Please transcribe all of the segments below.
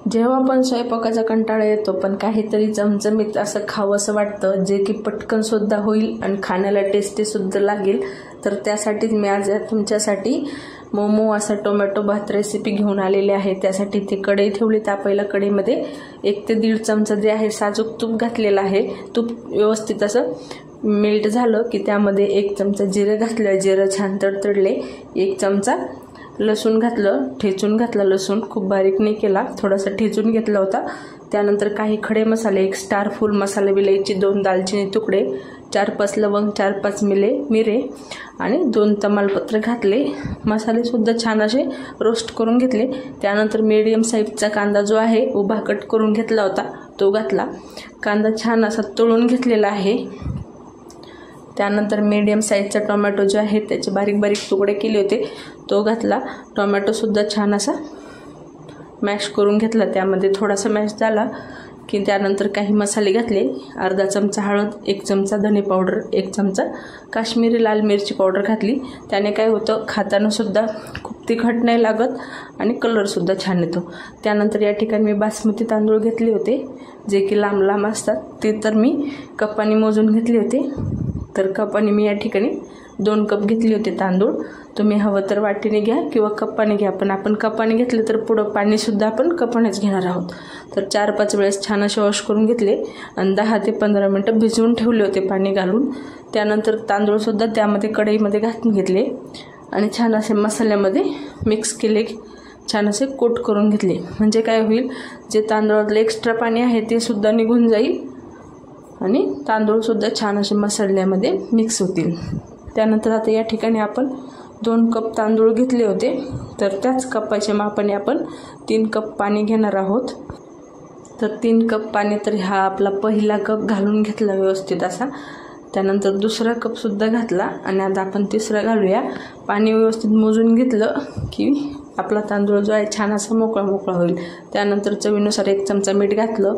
जेव्हा पण स्वयंपाकाचा कंटाळा येतो पण काहीतरी चमचमीत असं खावंसं वाटतं जे की पटकन सुद्धा होईल आणि खाण्याला टेस्टी सुद्धा लागेल, तर त्यासाठीच मी आज तुमच्यासाठी मोमो असा टोमॅटो भात रेसिपी घेऊन आलेली आहे। त्यासाठी ती कढई ठेवली। तापायला कढईमध्ये 1 ते 1.5 चमचा जे आहे साजूक तूप घातलेलं आहे। तूप व्यवस्थित असं मेल्ट झालं की त्यामध्ये 1 चमचा जिरे घातलं। जिरे छान तडतडले। 1 चमचा लसूण घातलं, ठेचून घातला लसूण, खूप बारीक नाही केला, थोडासा ठेचून घेतला होता। त्यानंतर काही खडे मसाले, 1 स्टार फुल मसाला विलायची, 2 दालचिनी तुकडे, 4-5 लवंग, 4-5 मिरे आणि 2 तमालपत्र घातले। मसाले सुद्धा छान असे रोस्ट करून घेतले। त्यानंतर मीडियम साईजचा कांदा जो आहे उभा कट करून घेतला होता तो घातला। कांदा छान असा तळून घेतलेला आहे। त्यानंतर मीडियम साईजचा टोमॅटो जो आहे त्याचे बारीक बारीक तुकडे केले होते तो घातला। टोमॅटो सुद्धा छान असा मॅश करून घेतला। त्यामध्ये थोडासा मॅश झाला की त्यानंतर काही मसाले घातले। अर्धा चमचा हळद, 1 चमचा धने पावडर, 1 चमचा काश्मीरी लाल मिरची पावडर घातली। त्याने काय होतं, खाताना सुद्धा खूप तिखट नाही लागत आणि कलर सुद्धा छान येतो। त्यानंतर या ठिकाणी मी बासमती तांदूळ घेतले होते जे की लांब लांब असतात, ते तर मी कपाने मोजून घेतले होते। तर कपाने मी या ठिकाणी 2 कप घेतले होते तांदूळ। तुम्ही हवं तर वाटीने घ्या किंवा कपाने घ्या, पण आपण कपाने घेतले तर पुढं पाणी सुद्धा आपण कपानेच घेणार आहोत। तर 4-5 वेळेस छान असे वॉश करून घेतले आणि 10 ते 15 मिनिटं भिजवून ठेवले होते पाणी घालून। त्यानंतर तांदूळ सुद्धा त्यामध्ये कढईमध्ये घालून घेतले आणि छान असे मसाल्यामध्ये मिक्स केले, छान असे कोट करून घेतले। म्हणजे काय होईल, जे तांदूळातले एक्स्ट्रा पाणी आहे ते सुद्धा निघून जाईल आणि तांदूळ सुद्धा छान असे मसाल्यामध्ये मिक्स होतील। त्यानंतर आता या ठिकाणी आपण 2 कप तांदूळ घेतले होते, तर त्याच कपाच्या मापाने आपण 3 कप पाणी घेणार आहोत। तर 3 कप पाणी तर हा आपला पहिला कप घालून घेतला व्यवस्थित असा। त्यानंतर दुसरा कप सुद्धा घातला आणि आता आपण तिसरा घालूया। पाणी व्यवस्थित मोजून घेतलं की आपला तांदूळ जो आहे छान असा मोकळा मोकळा होईल। त्यानंतर चवीनुसार 1 चमचा मीठ घातलं,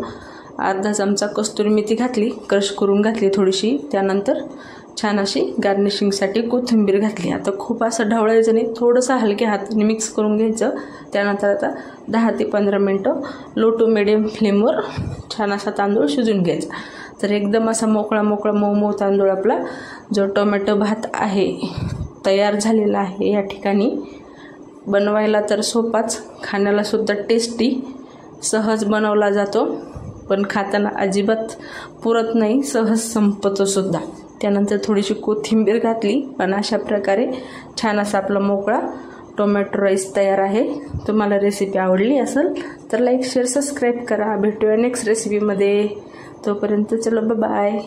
अर्धा चमचा कस्तुरी मेथी घातली, क्रश करून घातली थोडीशी। त्यानंतर छान अशी गार्निशिंगसाठी कोथिंबीर घातली। आता खूप असं ढवळायचं नाही, थोडंसं हलक्या हाताने मिक्स करून घ्यायचं। त्यानंतर आता 10 ते 15 मिनिटं लो टू मिडियम फ्लेमवर छान असा तांदूळ शिजून घ्यायचा। तर एकदम असा मोकळा मोकळा मऊ तांदूळ आपला जो टोमॅटो भात आहे तयार झालेला आहे। या ठिकाणी बनवायला तर सोपाच, खाण्याला सुद्धा टेस्टी, सहज बनवला जातो, पण खाताना अजिबात पुरत नाही, सहज संपतो सुद्धा। त्यानंतर थोडीशी कोथिंबीर घातली आणि अशा प्रकारे छान असा आपला मोकळा टोमॅटो राईस तयार आहे। तुम्हाला रेसिपी आवडली असेल तर लाईक, शेअर, सबस्क्राईब करा। भेटूया नेक्स्ट रेसिपीमध्ये। तोपर्यंत चलो बाय बाय।